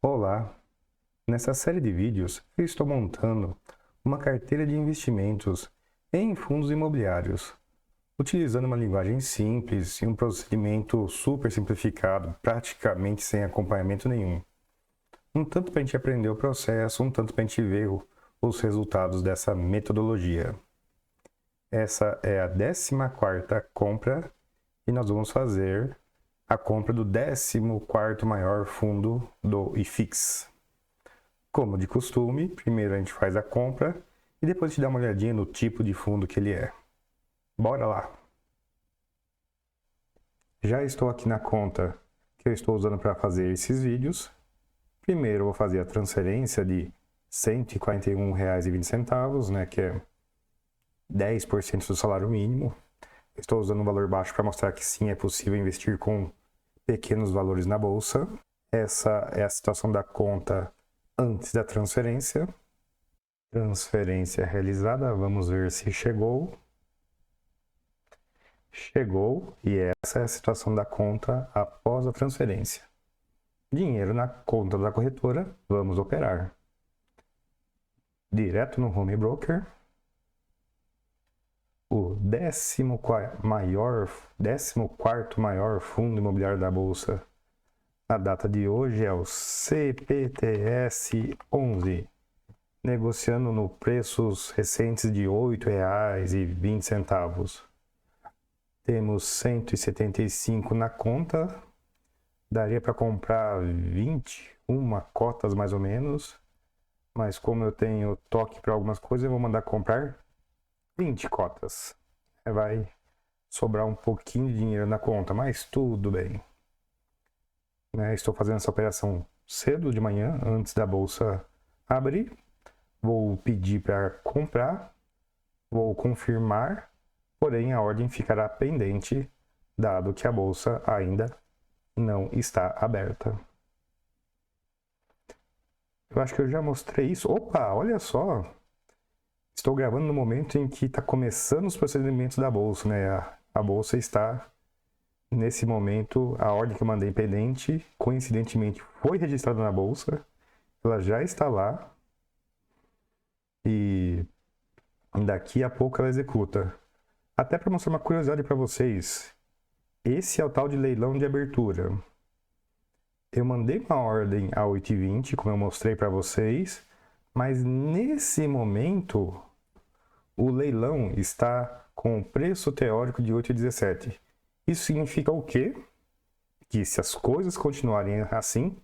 Olá! Nessa série de vídeos, eu estou montando uma carteira de investimentos em fundos imobiliários, utilizando uma linguagem simples e um procedimento super simplificado, praticamente sem acompanhamento nenhum. Um tanto para a gente aprender o processo, um tanto para a gente ver os resultados dessa metodologia. Essa é a 14ª compra e nós vamos fazer a compra do 14º maior fundo do IFIX. Como de costume, primeiro a gente faz a compra e depois a gente dá uma olhadinha no tipo de fundo que ele é. Bora lá! Já estou aqui na conta que eu estou usando para fazer esses vídeos. Primeiro eu vou fazer a transferência de R$ 141,20, né, que é 10% do salário mínimo. Estou usando um valor baixo para mostrar que sim, é possível investir com pequenos valores na bolsa. Essa é a situação da conta antes da transferência. Transferência realizada, vamos ver se chegou. Chegou, e essa é a situação da conta após a transferência. Dinheiro na conta da corretora, vamos operar. Direto no Home Broker. O 14º maior fundo imobiliário da Bolsa, a data de hoje é o CPTS 11, negociando no preços recentes de R$ 8,20. Temos 175 na conta, daria para comprar 21 cotas mais ou menos, mas como eu tenho toque para algumas coisas, eu vou mandar comprar 20 cotas. Vai sobrar um pouquinho de dinheiro na conta, mas tudo bem. Estou fazendo essa operação cedo de manhã, antes da bolsa abrir. Vou pedir para comprar, vou confirmar, porém a ordem ficará pendente, dado que a bolsa ainda não está aberta. Eu acho que eu já mostrei isso. Opa, olha só! Estou gravando no momento em que está começando os procedimentos da bolsa, né? A bolsa está, nesse momento, a ordem que eu mandei pendente, coincidentemente, foi registrada na bolsa. Ela já está lá. E daqui a pouco ela executa. Até para mostrar uma curiosidade para vocês. Esse é o tal de leilão de abertura. Eu mandei uma ordem a 8,20, como eu mostrei para vocês, mas nesse momento o leilão está com o preço teórico de 8,17. Isso significa o quê? Que se as coisas continuarem assim,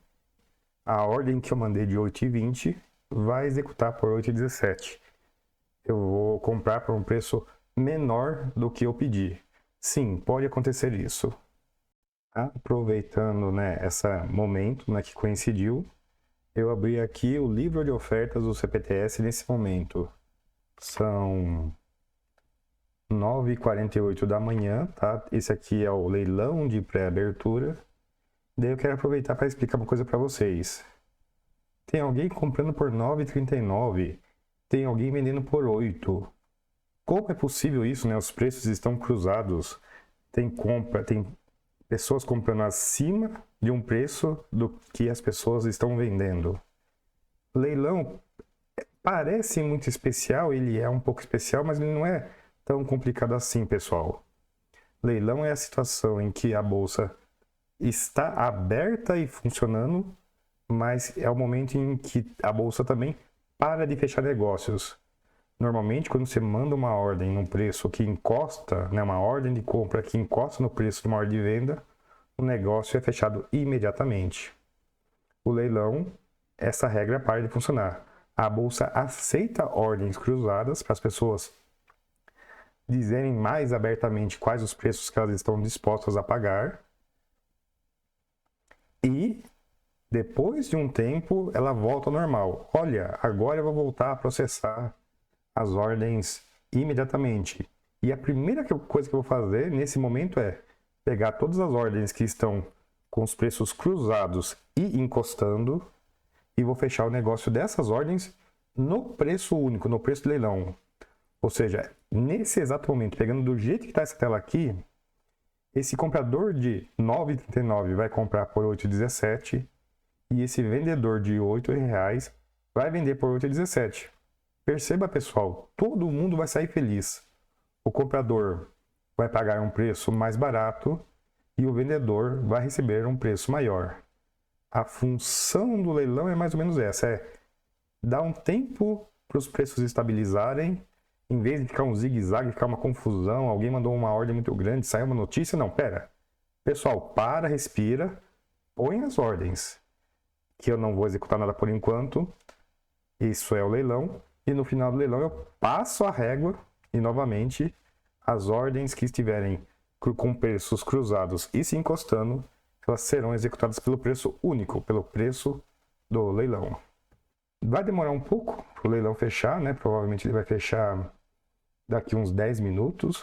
a ordem que eu mandei de 8,20 vai executar por 8,17. Eu vou comprar por um preço menor do que eu pedi. Sim, pode acontecer isso. Aproveitando, esse momento, que coincidiu, eu abri aqui o livro de ofertas do CPTS nesse momento. São 9h48 da manhã, tá? Esse aqui é o leilão de pré-abertura. Daí eu quero aproveitar para explicar uma coisa para vocês. Tem alguém comprando por 9,39, tem alguém vendendo por 8. Como é possível isso, Os preços estão cruzados. Tem pessoas comprando acima de um preço do que as pessoas estão vendendo. Leilão parece muito especial, ele é um pouco especial, mas ele não é tão complicado assim, pessoal. Leilão é a situação em que a bolsa está aberta e funcionando, mas é o momento em que a bolsa também para de fechar negócios. Normalmente, quando você manda uma ordem num preço que encosta, uma ordem de compra que encosta no preço de uma ordem de venda, o negócio é fechado imediatamente. O leilão, essa regra para de funcionar. A bolsa aceita ordens cruzadas para as pessoas dizerem mais abertamente quais os preços que elas estão dispostas a pagar. E depois de um tempo, ela volta ao normal. Olha, agora eu vou voltar a processar as ordens imediatamente. E a primeira coisa que eu vou fazer nesse momento é pegar todas as ordens que estão com os preços cruzados e encostando e vou fechar o negócio dessas ordens no preço único, no preço de leilão. Ou seja, nesse exato momento, pegando do jeito que está essa tela aqui, esse comprador de 9,39 vai comprar por 8,17 e esse vendedor de R$8 vai vender por R$8,17. Perceba, pessoal, todo mundo vai sair feliz. O comprador vai pagar um preço mais barato e o vendedor vai receber um preço maior. A função do leilão é mais ou menos essa, é dar um tempo para os preços estabilizarem, em vez de ficar um zigue-zague, ficar uma confusão, alguém mandou uma ordem muito grande, saiu uma notícia, não, pera. Pessoal, para, respira, põe as ordens, que eu não vou executar nada por enquanto, isso é o leilão, e no final do leilão eu passo a régua e novamente as ordens que estiverem com preços cruzados e se encostando, elas serão executadas pelo preço único, pelo preço do leilão. Vai demorar um pouco para o leilão fechar, né? Provavelmente ele vai fechar daqui uns 10 minutos.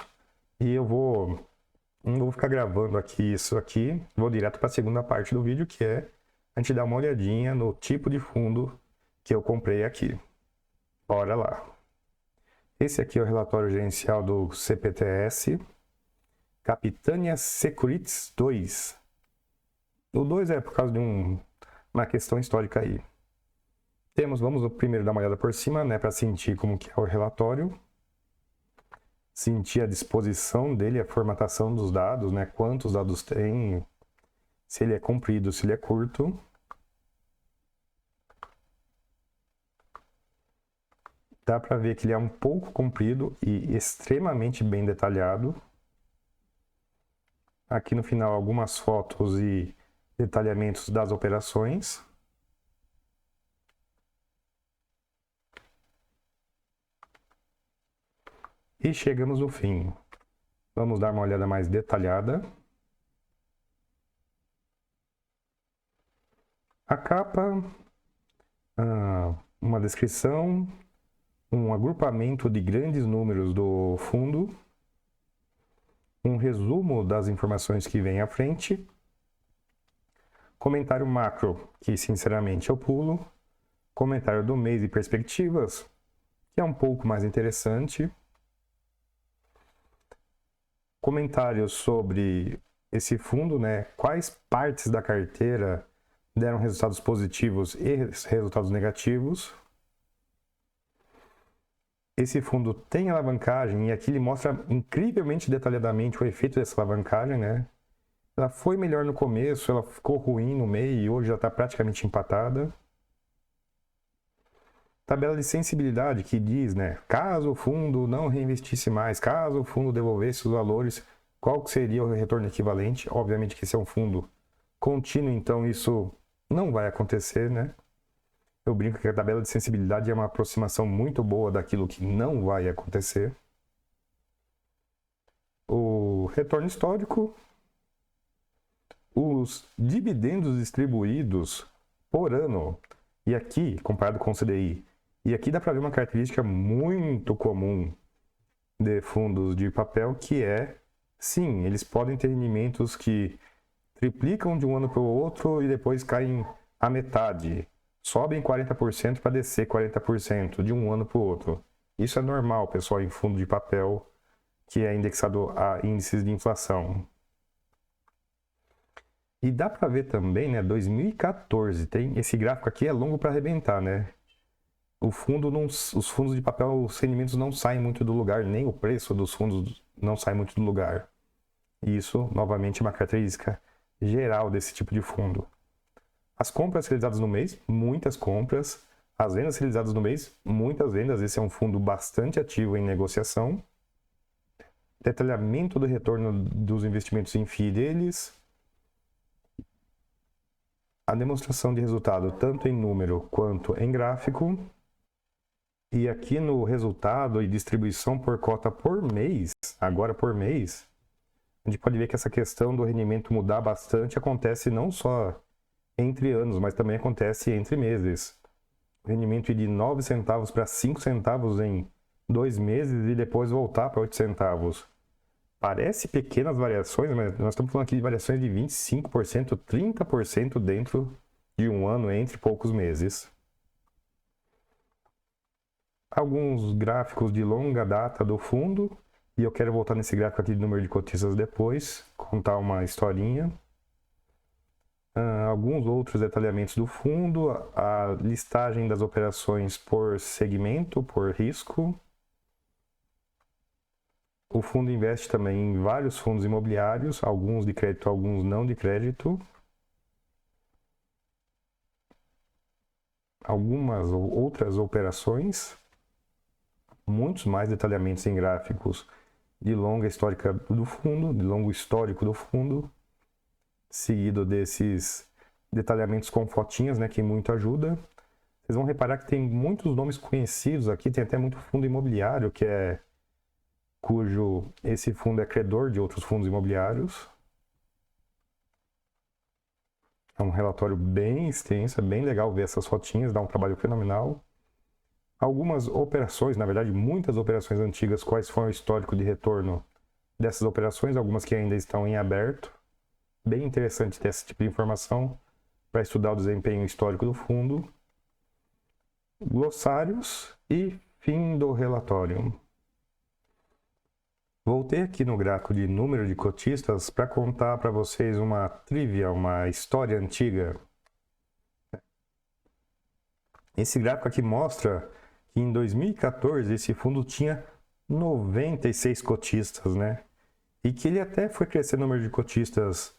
E não vou ficar gravando isso aqui. Vou direto para a segunda parte do vídeo, que é a gente dar uma olhadinha no tipo de fundo que eu comprei aqui. Bora lá. Esse aqui é o relatório gerencial do CPTS. Capitânia Securities 2. O 2 é por causa de uma questão histórica aí. Vamos primeiro dar uma olhada por cima, né, para sentir como que é o relatório. Sentir a disposição dele, a formatação dos dados, né, quantos dados tem, se ele é comprido, se ele é curto. Dá para ver que ele é um pouco comprido e extremamente bem detalhado. Aqui no final algumas fotos e detalhamentos das operações. E chegamos no fim. Vamos dar uma olhada mais detalhada. A capa, uma descrição, um agrupamento de grandes números do fundo, um resumo das informações que vem à frente, comentário macro, que sinceramente eu pulo, comentário do mês e perspectivas, que é um pouco mais interessante, comentários sobre esse fundo, né? Quais partes da carteira deram resultados positivos e resultados negativos. Esse fundo tem alavancagem e aqui ele mostra incrivelmente detalhadamente o efeito dessa alavancagem, né? Ela foi melhor no começo, ela ficou ruim no meio e hoje já está praticamente empatada. Tabela de sensibilidade que diz, né, caso o fundo não reinvestisse mais, caso o fundo devolvesse os valores, qual que seria o retorno equivalente? Obviamente que esse é um fundo contínuo, então isso não vai acontecer, né? Eu brinco que a tabela de sensibilidade é uma aproximação muito boa daquilo que não vai acontecer. O retorno histórico, os dividendos distribuídos por ano, e aqui, comparado com o CDI, e aqui dá para ver uma característica muito comum de fundos de papel, que é, sim, eles podem ter rendimentos que triplicam de um ano para o outro e depois caem à metade. Sobem 40% para descer 40% de um ano para o outro. Isso é normal, pessoal, em fundo de papel que é indexado a índices de inflação. E dá para ver também, né, 2014, tem esse gráfico aqui é longo para arrebentar, né? Os fundos de papel, os rendimentos não saem muito do lugar, nem o preço dos fundos não sai muito do lugar. Isso, novamente, é uma característica geral desse tipo de fundo. As compras realizadas no mês, muitas compras. As vendas realizadas no mês, muitas vendas. Esse é um fundo bastante ativo em negociação. Detalhamento do retorno dos investimentos em FII deles. A demonstração de resultado tanto em número quanto em gráfico. E aqui no resultado e distribuição por cota por mês, agora por mês, a gente pode ver que essa questão do rendimento mudar bastante acontece não só entre anos, mas também acontece entre meses. O rendimento ir de 9 centavos para 5 centavos em 2 meses e depois voltar para 8 centavos. Parece pequenas variações, mas nós estamos falando aqui de variações de 25%, 30% dentro de um ano entre poucos meses. Alguns gráficos de longa data do fundo, e eu quero voltar nesse gráfico aqui de número de cotistas depois, contar uma historinha. Alguns outros detalhamentos do fundo, a listagem das operações por segmento, por risco. O fundo investe também em vários fundos imobiliários, alguns de crédito, alguns não de crédito. Algumas outras operações, muitos mais detalhamentos em gráficos de longa histórica do fundo, de longo histórico do fundo, seguido desses detalhamentos com fotinhas, né, que muito ajuda. Vocês vão reparar que tem muitos nomes conhecidos aqui, tem até muito fundo imobiliário cujo esse fundo é credor de outros fundos imobiliários. É um relatório bem extenso, é bem legal ver essas fotinhas, dá um trabalho fenomenal. Algumas operações, na verdade, muitas operações antigas, quais foram o histórico de retorno dessas operações, algumas que ainda estão em aberto. Bem interessante ter esse tipo de informação para estudar o desempenho histórico do fundo. Glossários e fim do relatório. Voltei aqui no gráfico de número de cotistas para contar para vocês uma trivia, uma história antiga. Esse gráfico aqui mostra que em 2014 esse fundo tinha 96 cotistas, né? E que ele até foi crescendo o número de cotistas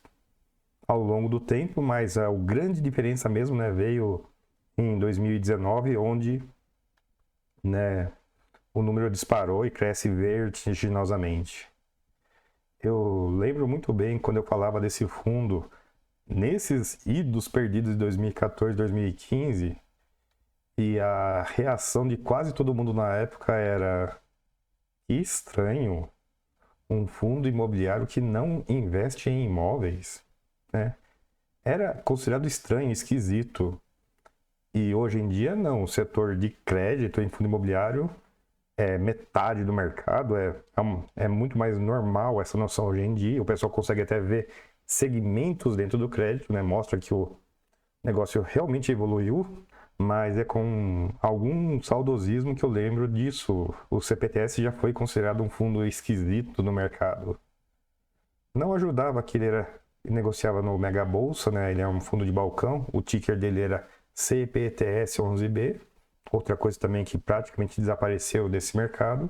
ao longo do tempo, mas a grande diferença mesmo, né, veio em 2019, onde, né, o número disparou e cresce vertiginosamente. Eu lembro muito bem quando eu falava desse fundo, nesses idos perdidos de 2014, 2015, e a reação de quase todo mundo na época era: que estranho, um fundo imobiliário que não investe em imóveis, né? Era considerado estranho, esquisito. E hoje em dia não, o setor de crédito em fundo imobiliário é metade do mercado, é muito mais normal essa noção hoje em dia. O pessoal consegue até ver segmentos dentro do crédito, né? Mostra que o negócio realmente evoluiu, mas é com algum saudosismo que eu lembro disso. O CPTS já foi considerado um fundo esquisito no mercado. Não ajudava que ele negociava no Mega Bolsa, né? Ele é um fundo de balcão, o ticker dele era CPTS11B. Outra coisa também que praticamente desapareceu desse mercado.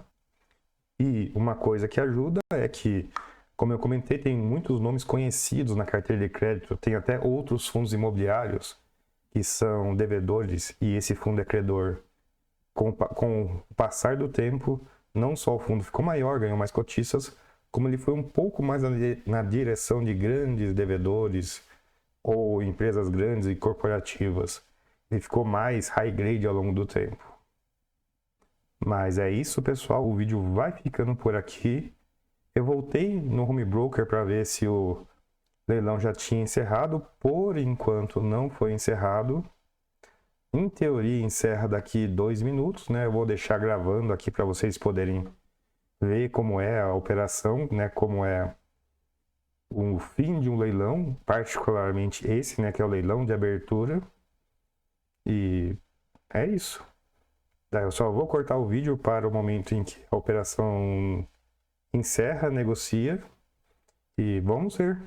E uma coisa que ajuda é que, como eu comentei, tem muitos nomes conhecidos na carteira de crédito. Tem até outros fundos imobiliários que são devedores e esse fundo é credor. Com o passar do tempo, não só o fundo ficou maior, ganhou mais cotistas, como ele foi um pouco mais na direção de grandes devedores ou empresas grandes e corporativas. Ele ficou mais high grade ao longo do tempo. Mas é isso, pessoal. O vídeo vai ficando por aqui. Eu voltei no Home Broker para ver se o leilão já tinha encerrado. Por enquanto não foi encerrado. Em teoria encerra daqui 2 minutos, né? Eu vou deixar gravando aqui para vocês poderem ver como é a operação, né? Como é o fim de um leilão, particularmente esse, né? Que é o leilão de abertura. E é isso. Eu só vou cortar o vídeo para o momento em que a operação encerra, negocia. E vamos ver.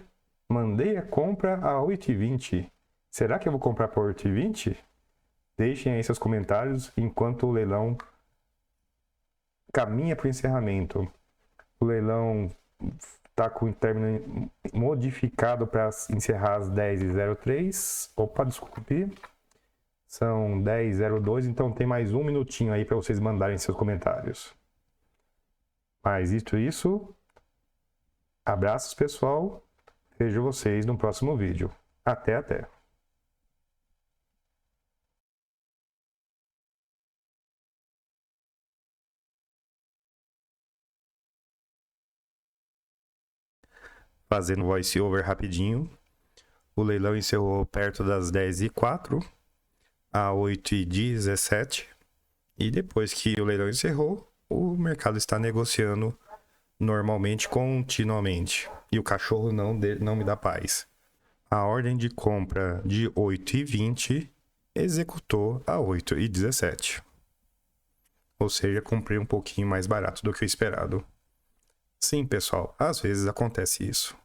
Mandei a compra a 8,20. Será que eu vou comprar por 8,20? Deixem aí seus comentários enquanto o leilão caminha para o encerramento. O leilão está com o término modificado para encerrar às 10h03. Opa, desculpe. São 10h02, então tem mais 1 minutinho aí para vocês mandarem seus comentários. Mas isso. Abraços, pessoal. Vejo vocês no próximo vídeo. Até. Fazendo voice over rapidinho. O leilão encerrou perto das 10h04, a 8h17. E depois que o leilão encerrou, o mercado está negociando normalmente, continuamente. E o cachorro não me dá paz. A ordem de compra de 8,20 executou a 8,17. Ou seja, comprei um pouquinho mais barato do que o esperado. Sim, pessoal, às vezes acontece isso.